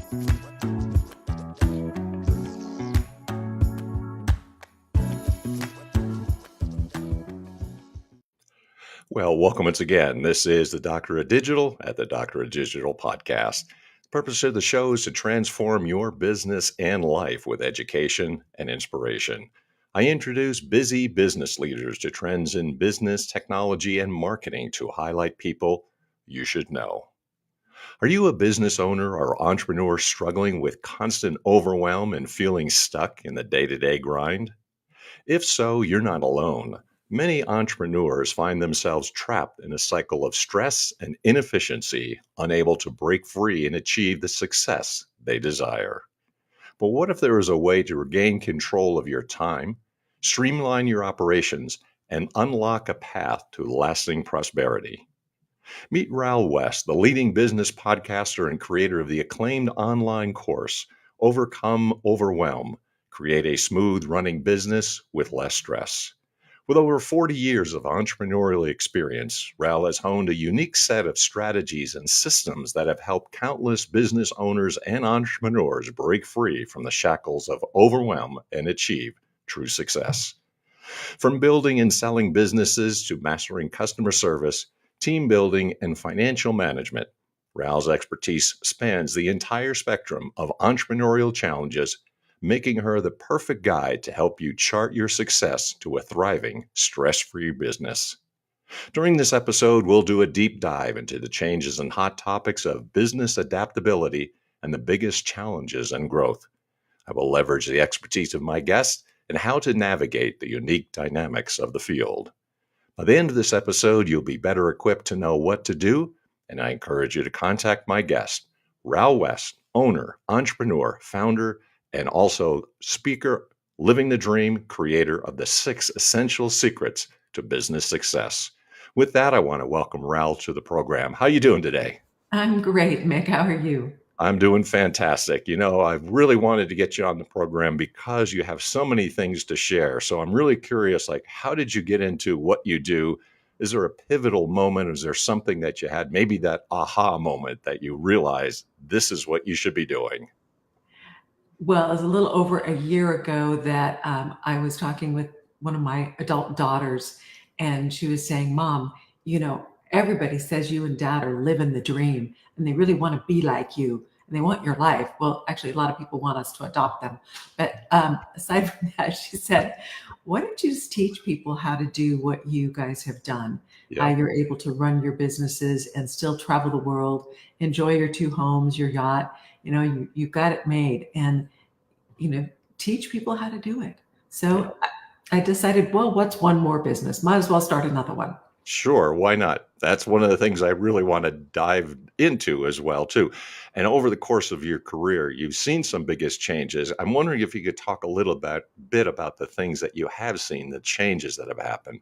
Well, welcome once again. This is the Doctor of Digital at the Doctor of Digital podcast. The purpose of the show is to transform your business and life with education and inspiration. I introduce busy business leaders to trends in business, technology, and marketing to highlight people you should know. Are you a business owner or entrepreneur struggling with constant overwhelm and feeling stuck in the day-to-day grind? If so, you're not alone. Many entrepreneurs find themselves trapped in a cycle of stress and inefficiency, unable to break free and achieve the success they desire. But what if there is a way to regain control of your time, streamline your operations, and unlock a path to lasting prosperity? Meet Ral West, the leading business podcaster and creator of the acclaimed online course, Overwhelm, Create a Smooth Running Business with Less Stress. With over 40 years of entrepreneurial experience, Ral has honed a unique set of strategies and systems that have helped countless business owners and entrepreneurs break free from the shackles of overwhelm and achieve true success. From building and selling businesses to mastering customer service, team building, and financial management, Ral's expertise spans the entire spectrum of entrepreneurial challenges, making her the perfect guide to help you chart your success to a thriving, stress-free business. During this episode, we'll do a deep dive into the changes and hot topics of business adaptability and the biggest challenges in growth. I will leverage the expertise of my guests and how to navigate the unique dynamics of the field. By the end of this episode, you'll be better equipped to know what to do, and I encourage you to contact my guest, Ral West, owner, entrepreneur, founder, and also speaker, living the dream, creator of the 6 essential secrets to business success. With that, I want to welcome Ral to the program. How are you doing today? I'm great, Mick. How are you? I'm doing fantastic. I've really wanted to get you on the program because you have so many things to share. So I'm really curious, how did you get into what you do? Is there a pivotal moment? Is there something that you had, maybe that aha moment that you realized this is what you should be doing? Well, it was a little over a year ago that I was talking with one of my adult daughters, and she was saying, Mom, everybody says you and Dad are living the dream, and they really want to be like you, and they want your life. Well, actually, a lot of people want us to adopt them. But aside from that, she said, why don't you just teach people how to do what you guys have done? Yeah. You're able to run your businesses and still travel the world, enjoy your 2 homes, your yacht. You've got it made, and teach people how to do it. So I decided, well, what's one more business? Might as well start another one. Sure, why not? That's one of the things I really want to dive into as well, too. And over the course of your career, you've seen some biggest changes. I'm wondering if you could talk a little bit about the things that you have seen, the changes that have happened.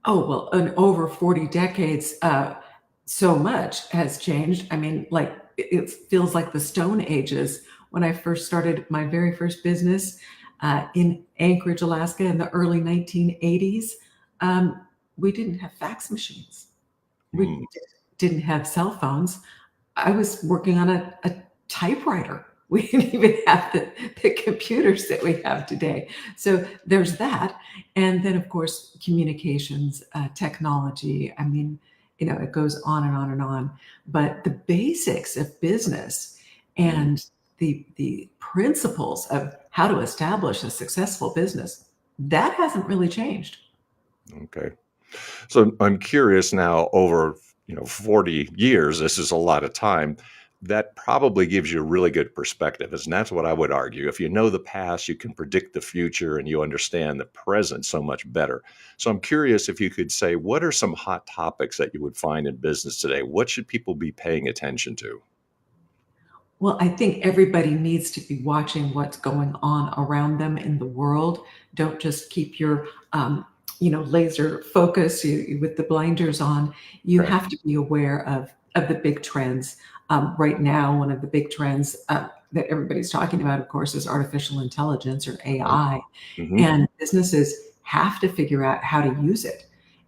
Oh, well, in over 40 decades, so much has changed. I mean, it feels like the Stone Ages. When I first started my very first business in Anchorage, Alaska in the early 1980s, we didn't have fax machines. We didn't have cell phones. I was working on a typewriter. We didn't even have the computers that we have today. So there's that. And then, of course, communications, technology. I mean, it goes on and on and on. But the basics of business and the principles of how to establish a successful business, that hasn't really changed. Okay. So I'm curious now, over 40 years, this is a lot of time. That probably gives you a really good perspective. And that's what I would argue. If you know the past, you can predict the future and you understand the present so much better. So I'm curious if you could say, what are some hot topics that you would find in business today? What should people be paying attention to? Well, I think everybody needs to be watching what's going on around them in the world. Don't just keep your laser focus with the blinders on. You Okay. have to be aware of the big trends. Right now, one of the big trends that everybody's talking about, of course, is artificial intelligence or AI. Mm-hmm. And businesses have to figure out how to use it.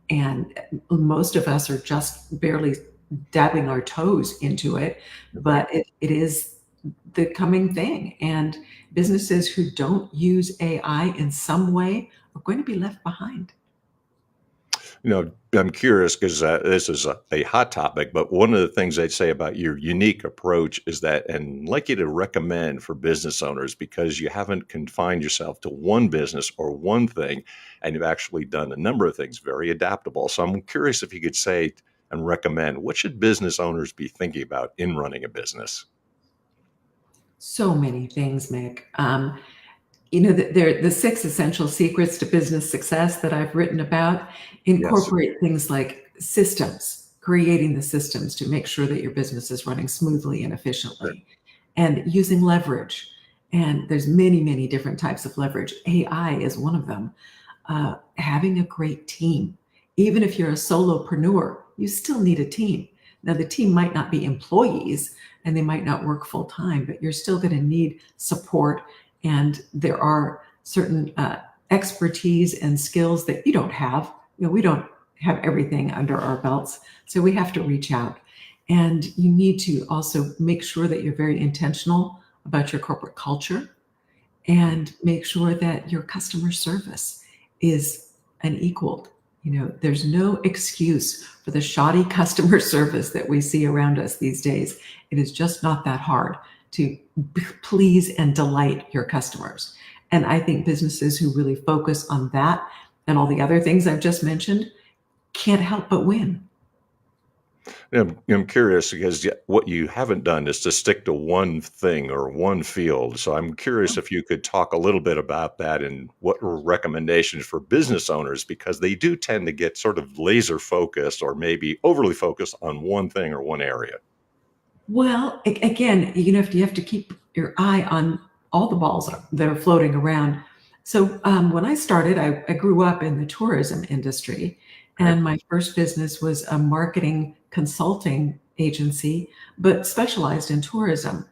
And most of us are just barely dabbing our toes into it, but it is the coming thing. And businesses who don't use AI in some way are going to be left behind. I'm curious because this is a hot topic, but one of the things I'd say about your unique approach is that, and like you to recommend for business owners, because you haven't confined yourself to one business or one thing, and you've actually done a number of things very adaptable. So I'm curious if you could say and recommend what should business owners be thinking about in running a business? So many things, Mick. The six essential secrets to business success that I've written about Yes. incorporate things like systems, creating the systems to make sure that your business is running smoothly and Sure. efficiently, and using leverage. And there's many, many different types of leverage. AI is one of them. Having a great team. Even if you're a solopreneur, you still need a team. Now, the team might not be employees and they might not work full time, but you're still going to need support. And there are certain expertise and skills that you don't have. We don't have everything under our belts. So we have to reach out. And you need to also make sure that you're very intentional about your corporate culture and make sure that your customer service is unequaled. There's no excuse for the shoddy customer service that we see around us these days. It is just not that hard to please and delight your customers. And I think businesses who really focus on that and all the other things I've just mentioned can't help but win. I'm curious because what you haven't done is to stick to one thing or one field. So I'm curious if you could talk a little bit about that and what were recommendations for business owners, because they do tend to get sort of laser focused or maybe overly focused on one thing or one area. Well, again, if you have to keep your eye on all the balls that are floating around. So when I started, I grew up in the tourism industry, Okay. and my first business was a marketing consulting agency, but specialized in tourism.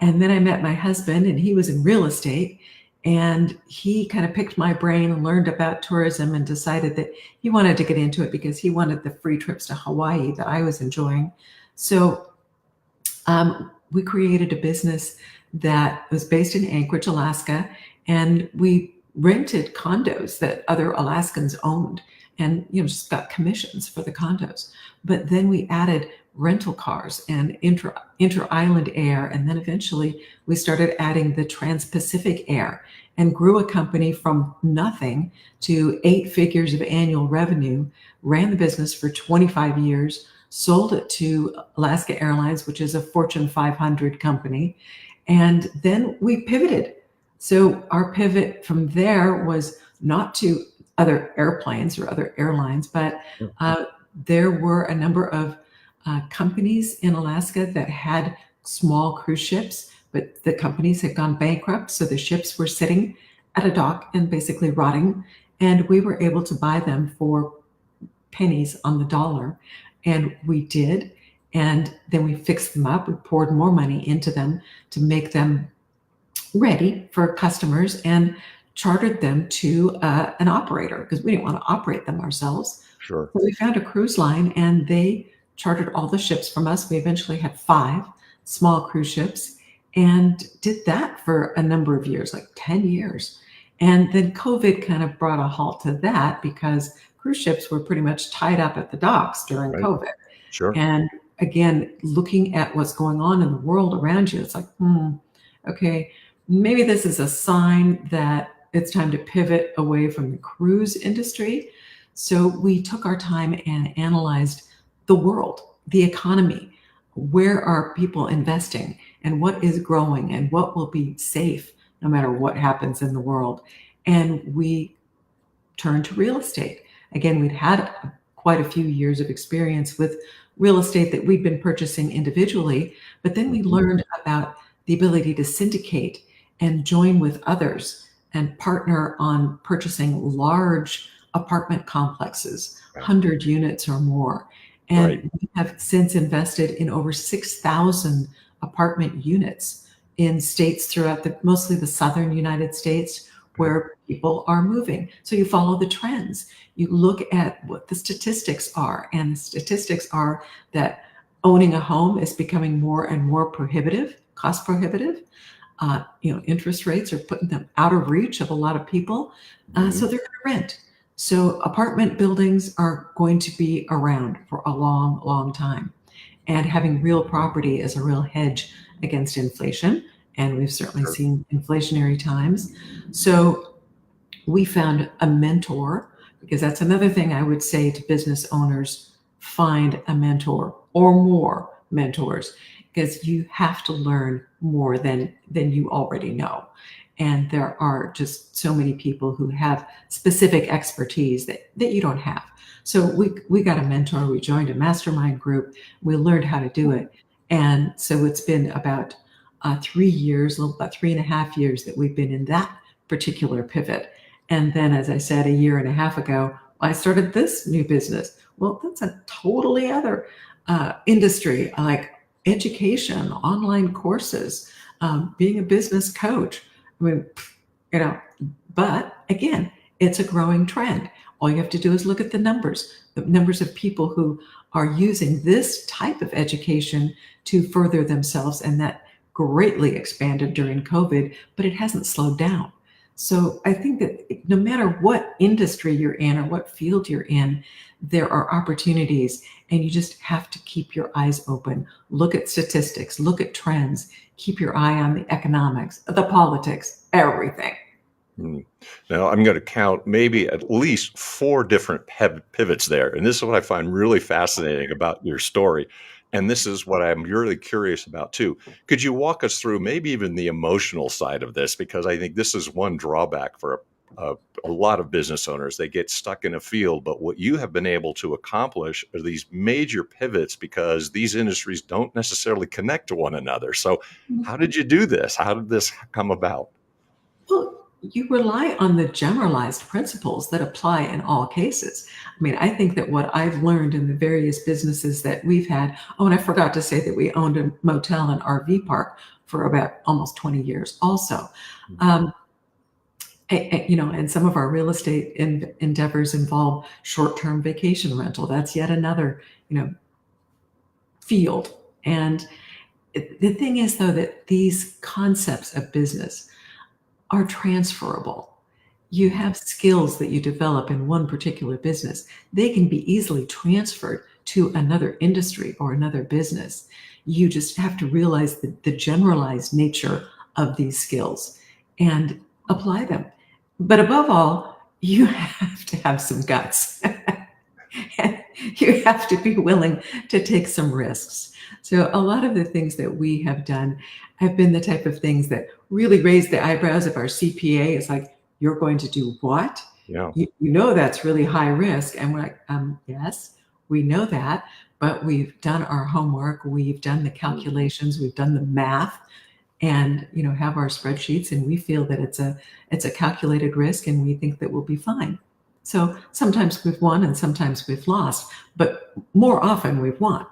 And then I met my husband, and he was in real estate. And he kind of picked my brain and learned about tourism and decided that he wanted to get into it because he wanted the free trips to Hawaii that I was enjoying. So we created a business that was based in Anchorage, Alaska, and we rented condos that other Alaskans owned and just got commissions for the condos. But then we added rental cars and inter-island air, and then eventually we started adding the trans-Pacific air and grew a company from nothing to 8 figures of annual revenue, ran the business for 25 years, sold it to Alaska Airlines, which is a Fortune 500 company. And then we pivoted. So our pivot from there was not to other airplanes or other airlines, but there were a number of companies in Alaska that had small cruise ships, but the companies had gone bankrupt. So the ships were sitting at a dock and basically rotting. And we were able to buy them for pennies on the dollar. And we did. And then we fixed them up. We poured more money into them to make them ready for customers and chartered them to an operator because we didn't want to operate them ourselves. Sure. So we found a cruise line and they chartered all the ships from us. We eventually had 5 small cruise ships and did that for a number of years, like 10 years. And then COVID kind of brought a halt to that because cruise ships were pretty much tied up at the docks during Right. COVID. Sure. And again, looking at what's going on in the world around you, it's like, okay, maybe this is a sign that it's time to pivot away from the cruise industry. So we took our time and analyzed the world, the economy. Where are people investing and what is growing and what will be safe no matter what happens in the world? And we turned to real estate. Again, we'd had quite a few years of experience with real estate that we'd been purchasing individually, but then we learned about the ability to syndicate and join with others and partner on purchasing large apartment complexes, Yeah. 100 units or more. Right. And we have since invested in over 6,000 apartment units in states throughout mostly the southern United States Okay. where people are moving. So you follow the trends. You look at what the statistics are, and the statistics are that owning a home is becoming more and more prohibitive. cost prohibitive. Interest rates are putting them out of reach of a lot of people, Mhm. so they're going to rent. So apartment buildings are going to be around for a long, long time, and having real property is a real hedge against inflation. And we've certainly Sure. seen inflationary times. So we found a mentor, because that's another thing I would say to business owners: find a mentor or more mentors, because you have to learn more than you already know. And there are just so many people who have specific expertise that you don't have. So we got a mentor, we joined a mastermind group, we learned how to do it. And so it's been about 3 years, about 3.5 years, that we've been in that particular pivot. And then, as I said, a year and a half ago, I started this new business. Well, that's a totally other industry, like education, online courses, being a business coach. I mean, you know, but again, it's a growing trend. All you have to do is look at the numbers of people who are using this type of education to further themselves, and that greatly expanded during COVID, but it hasn't slowed down. So I think that no matter what industry you're in or what field you're in, there are opportunities, and you just have to keep your eyes open. Look at statistics, look at trends, keep your eye on the economics, the politics, everything. Mm. Now, I'm going to count maybe at least four different pivots there. And this is what I find really fascinating about your story. And this is what I'm really curious about too. Could you walk us through maybe even the emotional side of this? Because I think this is one drawback for a lot of business owners. They get stuck in a field, but what you have been able to accomplish are these major pivots because these industries don't necessarily connect to one another. So, how did you do this? How did this come about? Well, you rely on the generalized principles that apply in all cases. I mean, I think that what I've learned in the various businesses that we've had. Oh, and I forgot to say that we owned a motel and RV park for about almost 20 years also. Um, and some of our real estate endeavors involve short-term vacation rental. That's yet another, field. And the thing is, though, that these concepts of business are transferable. You have skills that you develop in one particular business. They can be easily transferred to another industry or another business. You just have to realize the generalized nature of these skills and apply them. But above all, you have to have some guts. You have to be willing to take some risks. So, a lot of the things that we have done have been the type of things that really raise the eyebrows of our CPA. It's like, you're going to do what? Yeah. You know that's really high risk. And we're like, yes, we know that, but we've done our homework, we've done the calculations, we've done the math, and have our spreadsheets, and we feel that it's a calculated risk, and we think that we'll be fine. So sometimes we've won and sometimes we've lost, but more often we've won.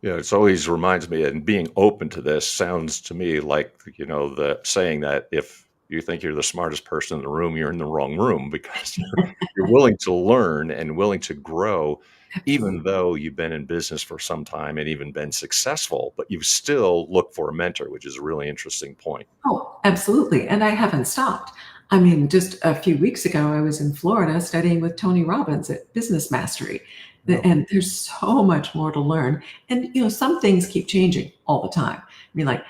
Yeah, it's always reminds me, and being open to this sounds to me like, the saying that if you think you're the smartest person in the room, you're in the wrong room because you're willing to learn and willing to grow, even Absolutely. though you've been in business for some time and even been successful, but you've still looked for a mentor, which is a really interesting point. Oh, absolutely. And I haven't stopped. I mean, just a few weeks ago, I was in Florida studying with Tony Robbins at Business Mastery. Yeah. And there's so much more to learn. And, some things keep changing all the time. I mean, like,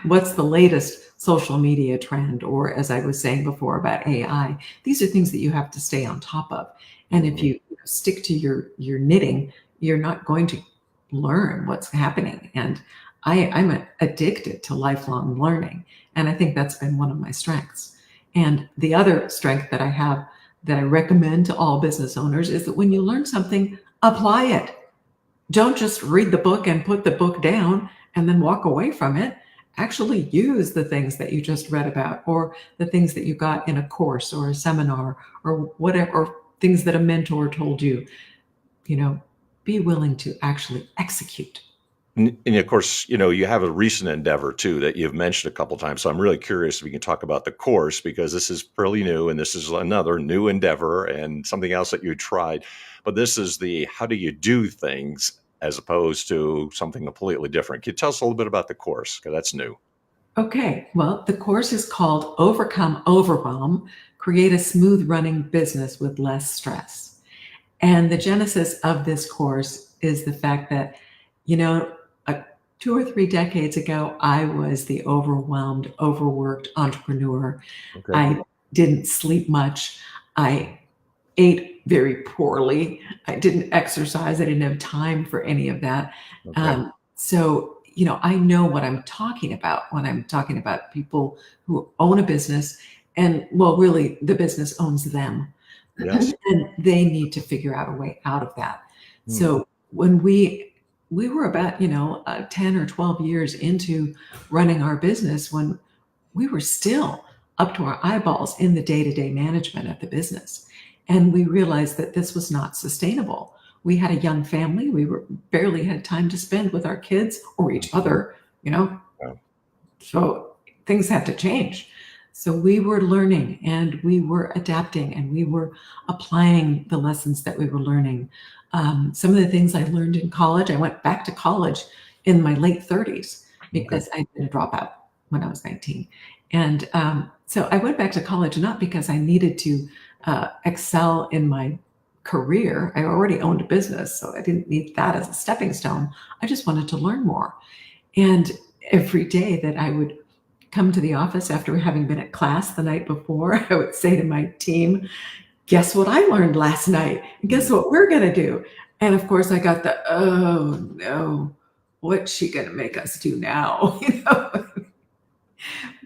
what's the latest social media trend? Or, as I was saying before about AI, these are things that you have to stay on top of. And if Mhm. you stick to your knitting, you're not going to learn what's happening. And I'm addicted to lifelong learning. And I think that's been one of my strengths. And the other strength that I have that I recommend to all business owners is that when you learn something, apply it. Don't just read the book and put the book down and then walk away from it. Actually use the things that you just read about, or the things that you got in a course or a seminar, or whatever, or things that a mentor told you. You know, be willing to actually execute. And of course, you have a recent endeavor too that you've mentioned a couple times. So I'm really curious if we can talk about the course because this is fairly new and this is another new endeavor and something else that you tried. But this is the how do you do things? as opposed to something completely different. Can you tell us a little bit about the course? Because that's new. Okay, well, the course is called Overcome Overwhelm, Create a Smooth Running Business with Less Stress. And the genesis of this course is the fact that, you know, 2 or 3 decades ago, I was the overwhelmed, overworked entrepreneur. Okay. I didn't sleep much. I ate very poorly. I didn't exercise. I didn't have time for any of that. Okay. So, I know what I'm talking about when I'm talking about people who own a business and, well, really, the business owns them. Yes. And they need to figure out a way out of that. Hmm. So when we were about 10 or 12 years into running our business when we were still up to our eyeballs in the day-to-day management of the business. And we realized that this was not sustainable. We had a young family. We were barely had time to spend with our kids or each other, you know. Yeah. So things had to change. So we were learning and we were adapting and we were applying the lessons that we were learning. Some of the things I learned in college, I went back to college in my late 30s Okay. because I'd been a dropout when I was 19. And so I went back to college not because I needed to excel in my career. I already owned a business, so I didn't need that as a stepping stone. I just wanted to learn more. And every day that I would come to the office after having been at class the night before, I would say to my team, guess what I learned last night? And guess what we're going to do? And of course, I got the, oh no, what's she going to make us do now?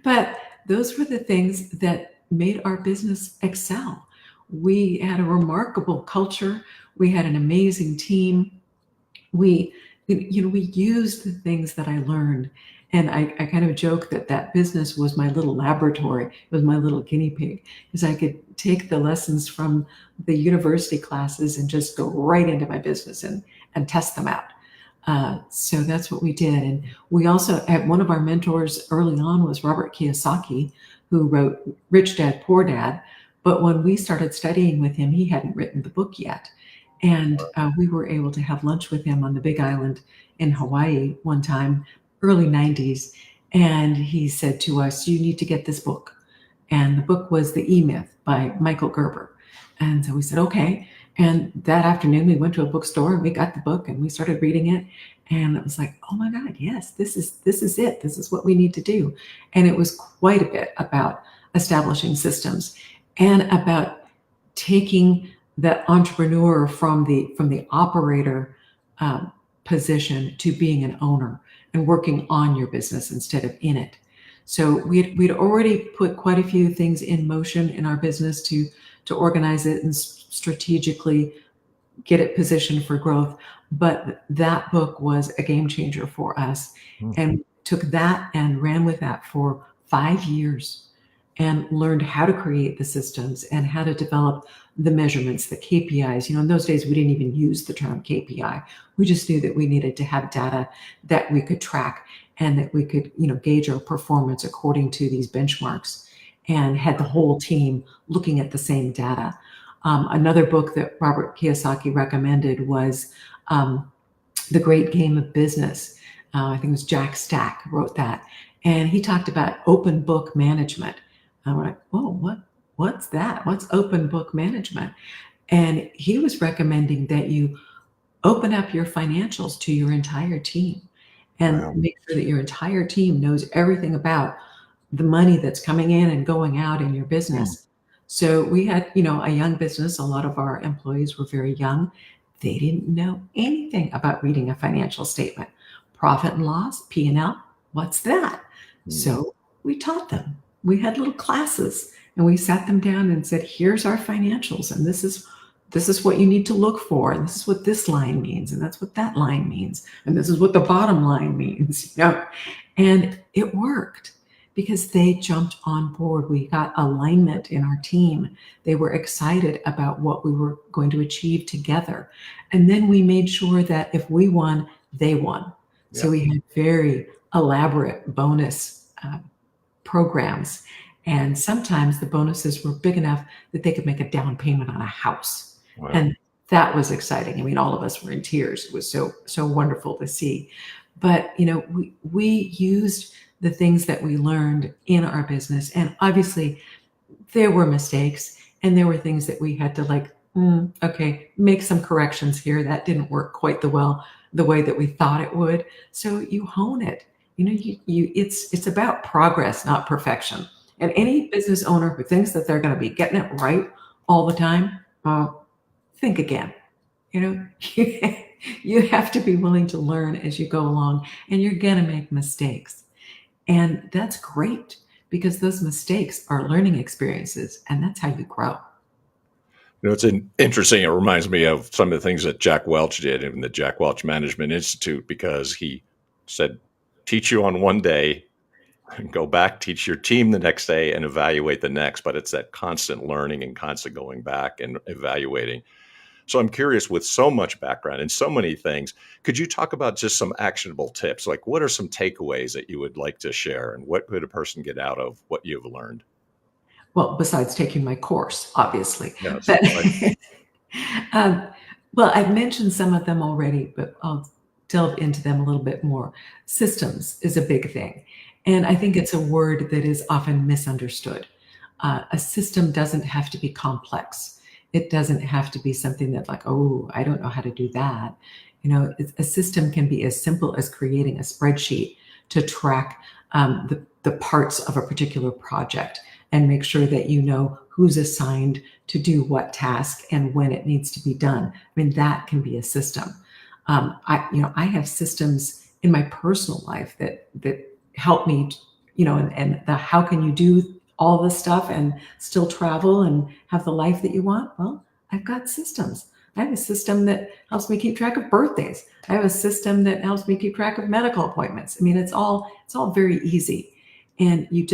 But those were the things that made our business excel. We had a remarkable culture. We had an amazing team. We used the things that I learned. And I kind of joke that that business was my little laboratory. It was my little guinea pig because I could take the lessons from the university classes and just go right into my business and test them out. So that's what we did. And we also had one of our mentors early on was Robert Kiyosaki, who wrote Rich Dad, Poor Dad. But when we started studying with him, he hadn't written the book yet. And we were able to have lunch with him on the Big Island in Hawaii one time, early 90s. And he said to us, you need to get this book. And the book was The E-Myth by Michael Gerber. And so we said, okay. And that afternoon, we went to a bookstore and we got the book and we started reading it. And it was like, oh my God, yes, this is it. This is what we need to do. And it was quite a bit about establishing systems and about taking the entrepreneur from the operator position to being an owner and working on your business instead of in it. So we'd already put quite a few things in motion in our business to organize it and strategically get it positioned for growth. But that book was a game changer for us, Hmm. and took that and ran with that for 5 years and learned how to create the systems and how to develop the measurements, the KPIs. In those days, we didn't even use the term KPI. We just knew that we needed to have data that we could track and that we could, gauge our performance according to these benchmarks, and had the whole team looking at the same data. Another book that Robert Kiyosaki recommended was The Great Game of Business. I think it was Jack Stack wrote that. And he talked about open book management. I'm like, oh, what's that? What's open book management? And he was recommending that you open up your financials to your entire team and Wow. make sure that your entire team knows everything about the money that's coming in and going out in your Hmm. business. So we had, a young business. A lot of our employees were very young. They didn't know anything about reading a financial statement. Profit and loss, P&L, what's that? Hmm. So we taught them. We had little classes and we sat them down and said, here's our financials, and this is what you need to look for, and this is what this line means, and that's what that line means, and this is what the bottom line means. And it worked because they jumped on board. We got alignment in our team. They were excited about what we were going to achieve together. And then we made sure that if we won, they won. So Yeah. we had very elaborate bonus programs. And sometimes the bonuses were big enough that they could make a down payment on a house. Wow. And that was exciting. I mean, all of us were in tears. It was so wonderful to see. But we used the things that we learned in our business, and obviously there were mistakes, and there were things that we had to like, okay, make some corrections here. That didn't work quite the way that we thought it would. So you hone it. It's about progress, not perfection. And any business owner who thinks that they're going to be getting it right all the time, think again. You know, you have to be willing to learn as you go along, and you're going to make mistakes. And that's great because those mistakes are learning experiences, and that's how you grow. It's interesting. It reminds me of some of the things that Jack Welch did in the Jack Welch Management Institute, because he said, teach you on one day, go back, teach your team the next day, and evaluate the next. But it's that constant learning and constant going back and evaluating. So I'm curious, with so much background and so many things, could you talk about just some actionable tips? Like, what are some takeaways that you would like to share, and what could a person get out of what you've learned? Well, besides taking my course, obviously. Yes, But right. um, well, I've mentioned some of them already, but I'll delve into them a little bit more. Systems is a big thing. And I think it's a word that is often misunderstood. A system doesn't have to be complex. It doesn't have to be something that, like, oh, I don't know how to do that. A system can be as simple as creating a spreadsheet to track the parts of a particular project and make sure that you know who's assigned to do what task and when it needs to be done. I mean, that can be a system. I have systems in my personal life that help me, and the how can you do all this stuff and still travel and have the life that you want? Well, I've got systems. I have a system that helps me keep track of birthdays. I have a system that helps me keep track of medical appointments. I mean, it's all very easy. And you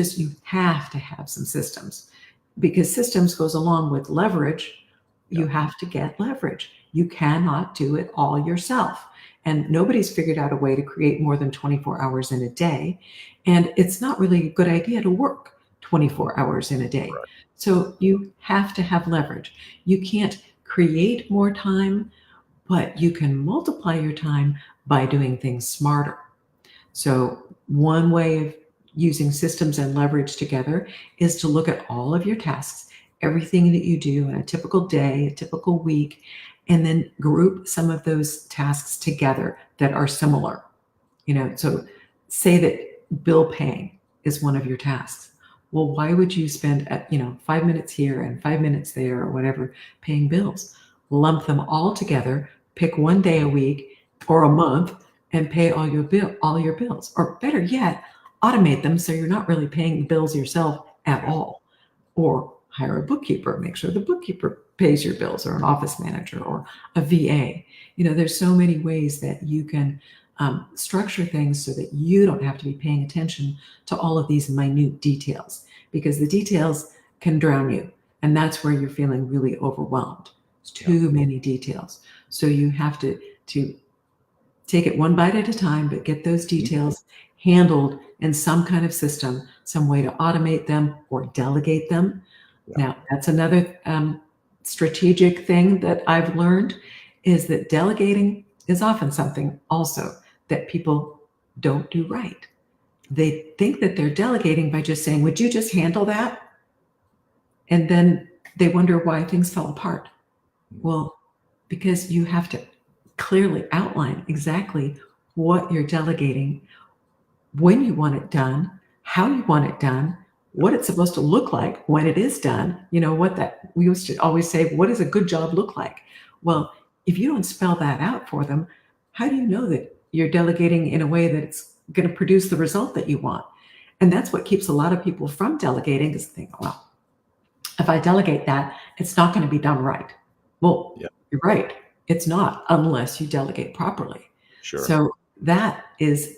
have to have some systems, because systems goes along with leverage. Yeah, You have to get leverage. You cannot do it all yourself. And nobody's figured out a way to create more than 24 hours in a day. And it's not really a good idea to work 24 hours in a day. right. So you have to have leverage. You can't create more time, but you can multiply your time by doing things smarter. So, one way of using systems and leverage together is to look at all of your tasks, everything that you do in a typical day, a typical week, and then group some of those tasks together that are similar. So say that bill paying is one of your tasks. Well, why would you spend 5 minutes here and 5 minutes there or whatever paying bills? Lump them all together, pick one day a week or a month, and pay all your bills. Or better yet, automate them so you're not really paying the bills yourself at Yeah, all. Or hire a bookkeeper, make sure the bookkeeper pays your bills, or an office manager, or a VA. There's so many ways that you can structure things so that you don't have to be paying attention to all of these minute details, because the details can drown you. And that's where you're feeling really overwhelmed. It's yeah, too many details. So you have to take it one bite at a time, but get those mhm, details handled in some kind of system, some way to automate them or delegate them. yeah, Now, that's another strategic thing that I've learned, is that delegating is often something also that people don't do right. They think that they're delegating by just saying, would you just handle that? And then they wonder why things fell apart. mhm, Well, because you have to clearly outline exactly what you're delegating, when you want it done, how you want it done, yeah, what it's supposed to look like when it is done. What that we used to always say, what does a good job look like? Well, if you don't spell that out for them, how do you know that you're delegating in a way that it's going to produce the result that you want? And that's what keeps a lot of people from delegating, is thinking, well, if I delegate that, it's not going to be done right. Well, yeah, you're right. It's not, unless you delegate properly. sure. So that is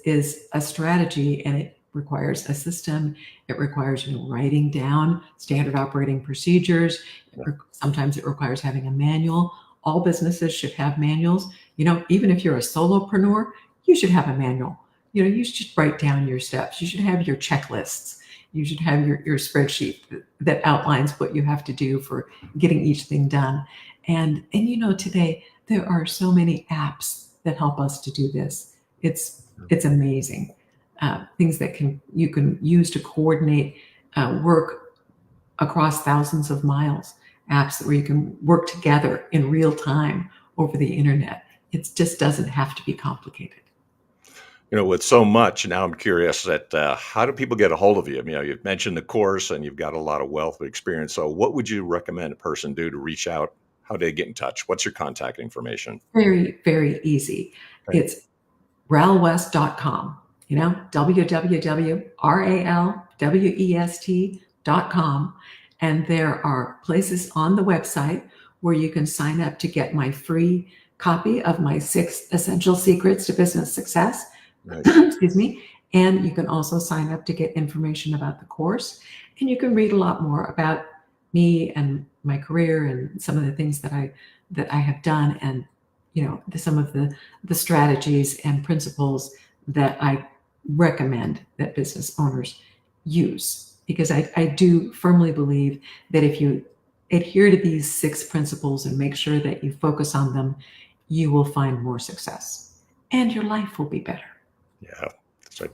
a strategy, and it requires a system. It requires writing down standard operating procedures. Yeah, Sometimes it requires having a manual. All businesses should have manuals. Even if you're a solopreneur, you should have a manual. You should write down your steps. You should have your checklists. You should have your spreadsheet that outlines what you have to do for getting each thing done. And today there are so many apps that help us to do this. It's amazing. Things that can you can use to coordinate work across thousands of miles. Apps where you can work together in real time over the internet. It just doesn't have to be complicated. With so much, now I'm curious that how do people get a hold of you? You've mentioned the course and you've got a lot of wealth of experience. So, what would you recommend a person do to reach out? How do they get in touch? What's your contact information? Very, very easy. Okay. It's ralwest.com, www.ralwest.com. And there are places on the website where you can sign up to get my free copy of my 6 essential secrets to business success. Nice. Excuse me. And you can also sign up to get information about the course. And you can read a lot more about me and my career and some of the things that I have done, and some of the strategies and principles that I recommend that business owners use, because I do firmly believe that if you adhere to these 6 principles and make sure that you focus on them, you will find more success and your life will be better. Yeah. So,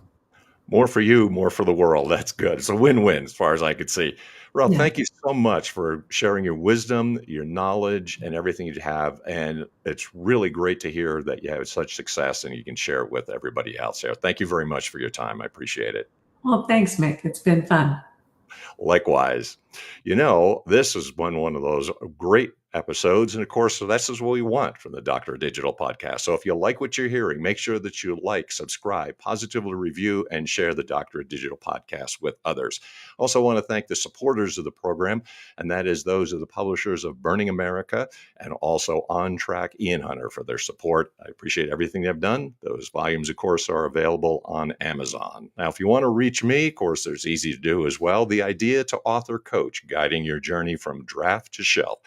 more for you, more for the world. That's good. It's a win-win as far as I could see. Ralph, Yeah. thank you so much for sharing your wisdom, your knowledge, and everything you have. And it's really great to hear that you have such success and you can share it with everybody else there. Thank you very much for your time. I appreciate it. Well, thanks, Mick. It's been fun. Likewise. This is one of those great episodes. And of course, so this is what we want from the Doctor of Digital podcast. So if you like what you're hearing, make sure that you like, subscribe, positively review, and share the Doctor of Digital podcast with others. Also, want to thank the supporters of the program, and that is those of the publishers of Burning America and also On Track Ian Hunter for their support. I appreciate everything they've done. Those volumes, of course, are available on Amazon. Now, if you want to reach me, of course, there's easy to do as well. The Idea to Author Coach, guiding your journey from draft to shelf.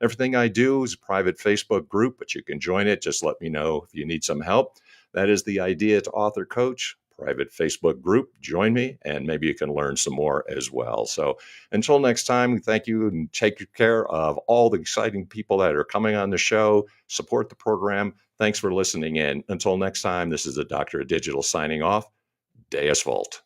Everything I do is a private Facebook group, but you can join it. Just let me know if you need some help. That is the Idea to Author Coach private Facebook group. Join me, and maybe you can learn some more as well. So until next time, thank you and take care of all the exciting people that are coming on the show. Support the program. Thanks for listening in. Until next time, this is the Doctor of Digital signing off. Deus Volt.